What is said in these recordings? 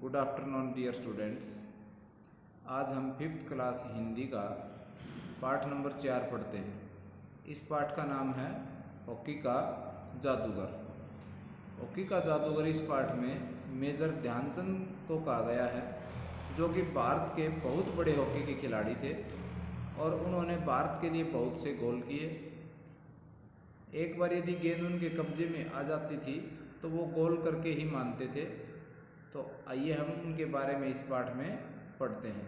Good afternoon dear students. आज हम fifth class Hindi का पाठ नंबर 4 पढ़ते हैं। इस पाठ का नाम है हॉकी का जादूगर। हॉकी का जादूगर इस पाठ में मेजर ध्यानचंद को कहा गया है, जो कि भारत के बहुत बड़े हॉकी के खिलाड़ी थे और उन्होंने भारत के लिए बहुत से गोल किए। एक बार यदि गेंद उनके कब्जे में आ जाती थी तो वो गोल करके ही मानते थे। तो आइए हम उनके बारे में इस पाठ में पढ़ते हैं।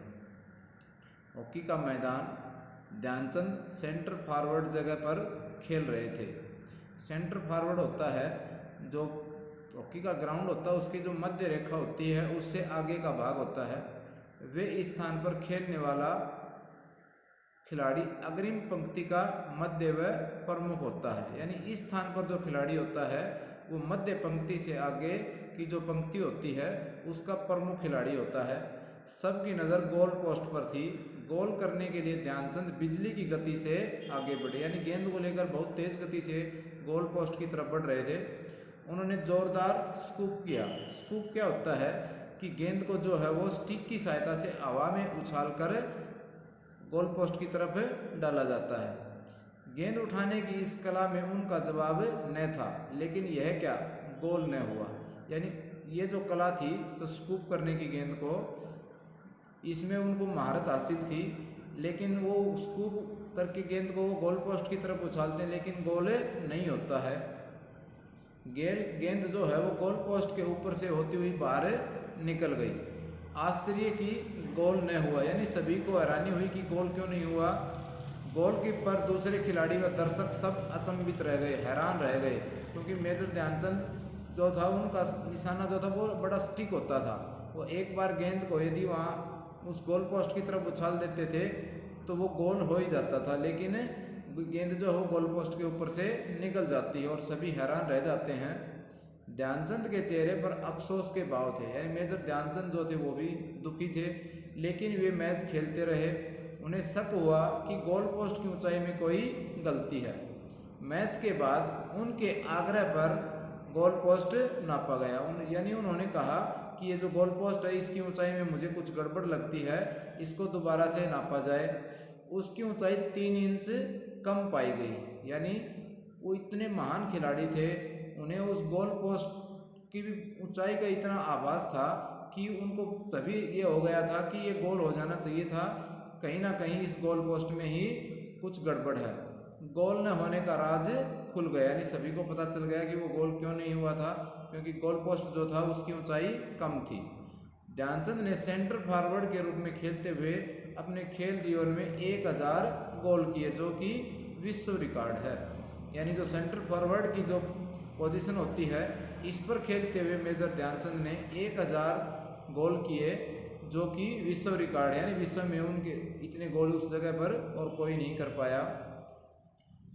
हॉकी का मैदान ध्यानचंद सेंटर फॉरवर्ड जगह पर खेल रहे थे। सेंटर फॉरवर्ड होता है जो हॉकी का ग्राउंड होता है, उसकी जो मध्य रेखा होती है उससे आगे का भाग होता है। वे इस स्थान पर खेलने वाला खिलाड़ी अग्रिम पंक्ति का मध्य व प्रमुख होता है। यानी इस स्थान पर जो खिलाड़ी होता है वो मध्य पंक्ति से आगे की जो पंक्ति होती है उसका प्रमुख खिलाड़ी होता है। सबकी नज़र गोल पोस्ट पर थी। गोल करने के लिए ध्यानचंद बिजली की गति से आगे बढ़े, यानी गेंद को लेकर बहुत तेज गति से गोल पोस्ट की तरफ बढ़ रहे थे। उन्होंने जोरदार स्कूप किया। स्कूप क्या होता है कि गेंद को जो है वो स्टिक की सहायता से हवा में उछालकर गोल पोस्ट की तरफ डाला जाता है। गेंद उठाने की इस कला में उनका जवाब न था, लेकिन यह क्या गोल न हुआ। यानी ये जो कला थी तो स्कूप करने की गेंद को, इसमें उनको महारत हासिल थी, लेकिन वो स्कूप करके गेंद को गोल पोस्ट की तरफ उछालते हैं लेकिन गोल नहीं होता है। गेंद जो है वो गोल पोस्ट के ऊपर से होती हुई बाहर निकल गई। आश्चर्य की गोल न हुआ, यानी सभी को हैरानी हुई कि गोल क्यों नहीं हुआ। गोलकीपर, दूसरे खिलाड़ी व दर्शक सब अचंभित रह गए, हैरान रह गए, क्योंकि मेजर ध्यानचंद जो था उनका निशाना जो था वो बड़ा स्टिक होता था। वो एक बार गेंद को यदि वहाँ उस गोल पोस्ट की तरफ उछाल देते थे तो वो गोल हो ही जाता था, लेकिन गेंद जो है गोल पोस्ट के ऊपर से निकल जाती है और सभी हैरान रह जाते हैं। ध्यानचंद के चेहरे पर अफसोस के भाव थे, यानी मेजर ध्यानचंद जो थे वो भी दुखी थे, लेकिन वे मैच खेलते रहे। उन्हें शक हुआ कि गोल पोस्ट की ऊंचाई में कोई गलती है। मैच के बाद उनके आग्रह पर गोल पोस्ट नापा गया। यानी उन्होंने कहा कि ये जो गोल पोस्ट है इसकी ऊंचाई में मुझे कुछ गड़बड़ लगती है, इसको दोबारा से नापा जाए। उसकी ऊंचाई 3 इंच कम पाई गई। यानी वो इतने महान खिलाड़ी थे, उन्हें उस गोल पोस्ट की भी ऊंचाई का इतना आभास था कि उनको तभी ये हो गया था कि ये गोल हो जाना चाहिए था। कहीं ना कहीं इस गोल पोस्ट में ही कुछ गड़बड़ है। गोल न होने का राज खुल गया, यानी सभी को पता चल गया कि वो गोल क्यों नहीं हुआ था, क्योंकि गोल पोस्ट जो था उसकी ऊंचाई कम थी। ध्यानचंद ने सेंटर फॉरवर्ड के रूप में खेलते हुए अपने खेल जीवन में 1000 गोल किए, जो कि विश्व रिकॉर्ड है। यानी जो सेंटर फॉरवर्ड की जो पोजीशन होती है इस पर खेलते हुए मेजर ध्यानचंद ने 1000 गोल किए, जो कि विश्व रिकॉर्ड है। यानी विश्व में उनके इतने गोल उस जगह पर और कोई नहीं कर पाया।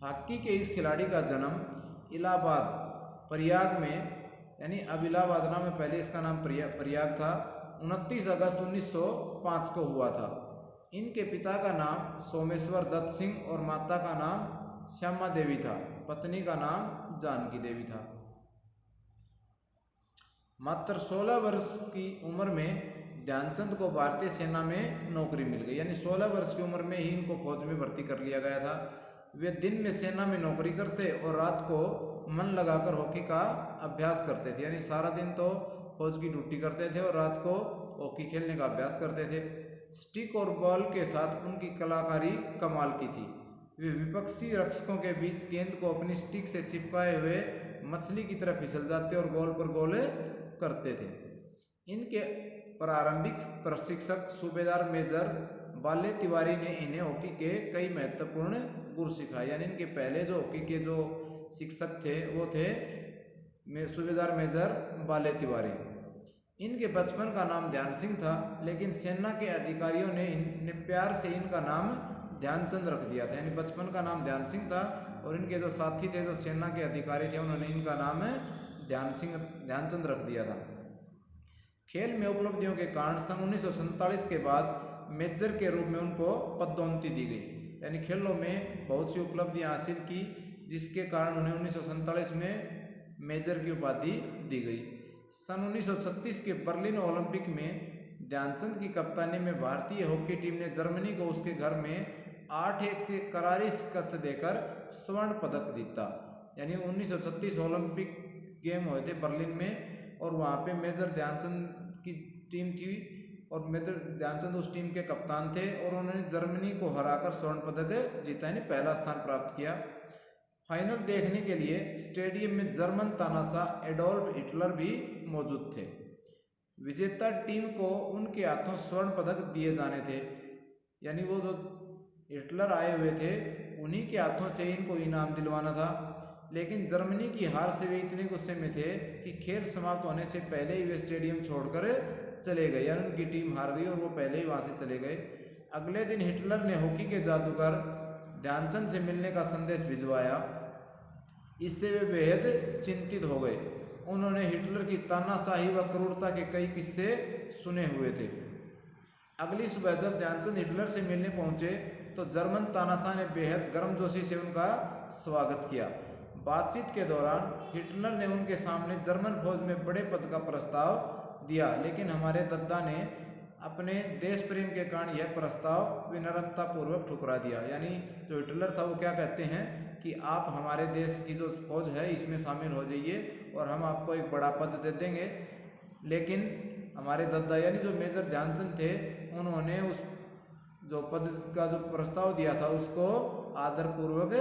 हॉकी के इस खिलाड़ी का जन्म इलाहाबाद प्रयाग में, यानी अब इलाहाबाद नाम है, पहले इसका नाम प्रयाग था, 29 अगस्त 1905 को हुआ था। इनके पिता का नाम सोमेश्वर दत्त सिंह और माता का नाम श्यामा देवी था। पत्नी का नाम जानकी देवी था। मात्र 16 वर्ष की उम्र में ध्यानचंद को भारतीय सेना में नौकरी मिल गई। यानी 16 वर्ष की उम्र में ही इनको फौज में भर्ती कर लिया गया था। वे दिन में सेना में नौकरी करते और रात को मन लगाकर हॉकी का अभ्यास करते थे। यानी सारा दिन तो फौज की ड्यूटी करते थे और रात को हॉकी खेलने का अभ्यास करते थे। स्टिक और बॉल के साथ उनकी कलाकारी कमाल की थी। वे विपक्षी रक्षकों के बीच गेंद को अपनी स्टिक से चिपकाए हुए मछली की तरह फिसल जाते और गोल पर गोल करते थे। इनके प्रारंभिक प्रशिक्षक सूबेदार मेजर बाले तिवारी ने इन्हें हॉकी के कई महत्वपूर्ण गुर सिखाए। यानी इनके पहले जो हॉकी के जो शिक्षक थे वो थे सूबेदार मेजर बाले तिवारी। इनके बचपन का नाम ध्यान सिंह था, लेकिन सेना के अधिकारियों ने प्यार से इनका नाम ध्यानचंद रख दिया था। यानी बचपन का नाम ध्यान सिंह था और इनके जो साथी थे, जो सेना के अधिकारी थे, उन्होंने इनका नाम ध्यानचंद रख दिया था। खेल में उपलब्धियों के कारण सन 1947 के बाद मेजर के रूप में उनको पदोन्नति दी गई। यानी खेलों में बहुत सी उपलब्धियां हासिल की, जिसके कारण उन्हें 1947 में मेजर की उपाधि दी गई। सन 1936 के बर्लिन ओलंपिक में ध्यानचंद की कप्तानी में भारतीय हॉकी टीम ने जर्मनी को उसके घर में 8-1 से करारी शिकस्त देकर स्वर्ण पदक जीता। यानी 1936 ओलंपिक गेम हुए थे बर्लिन में और वहाँ पे मेजर ध्यानचंद की टीम थी और मेजर ध्यानचंद उस टीम के कप्तान थे और उन्होंने जर्मनी को हराकर स्वर्ण पदक जीता, यानी पहला स्थान प्राप्त किया। फाइनल देखने के लिए स्टेडियम में जर्मन तानाशाह एडोल्फ हिटलर भी मौजूद थे। विजेता टीम को उनके हाथों स्वर्ण पदक दिए जाने थे, यानी वो जो हिटलर आए हुए थे उन्हीं के हाथों से इनको इनाम दिलवाना था। लेकिन जर्मनी की हार से वे इतने गुस्से में थे कि खेल समाप्त होने से पहले ही वे स्टेडियम छोड़कर चले गए, यानी उनकी टीम हार गई और वो पहले ही वहाँ से चले गए। अगले दिन हिटलर ने हॉकी के जादूगर ध्यानचंद से मिलने का संदेश भिजवाया। इससे वे बेहद चिंतित हो गए। उन्होंने हिटलर की तानाशाही व क्रूरता के कई किस्से सुने हुए थे। अगली सुबह जब ध्यानचंद हिटलर से मिलने पहुंचे तो जर्मन तानाशाह ने बेहद गर्मजोशी से उनका स्वागत किया। बातचीत के दौरान हिटलर ने उनके सामने जर्मन फौज में बड़े पद का प्रस्ताव दिया, लेकिन हमारे दद्दा ने अपने देश प्रेम के कारण यह प्रस्ताव विनम्रता पूर्वक ठुकरा दिया। यानी जो हिटलर था वो क्या कहते हैं कि आप हमारे देश की जो फौज है इसमें शामिल हो जाइए और हम आपको एक बड़ा पद दे देंगे। लेकिन हमारे दद्दा यानी जो मेजर ध्यानचंद थे उन्होंने उस जो पद का जो प्रस्ताव दिया था उसको आदरपूर्वक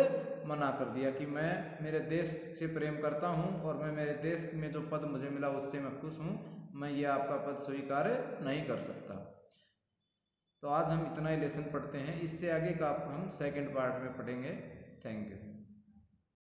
मना कर दिया कि मैं मेरे देश से प्रेम करता हूं और मैं मेरे देश में जो पद मुझे मिला उससे मैं खुश हूं, मैं ये आपका पद स्वीकार नहीं कर सकता। तो आज हम इतना ही लेसन पढ़ते हैं, इससे आगे का हम सेकंड पार्ट में पढ़ेंगे। Thank you.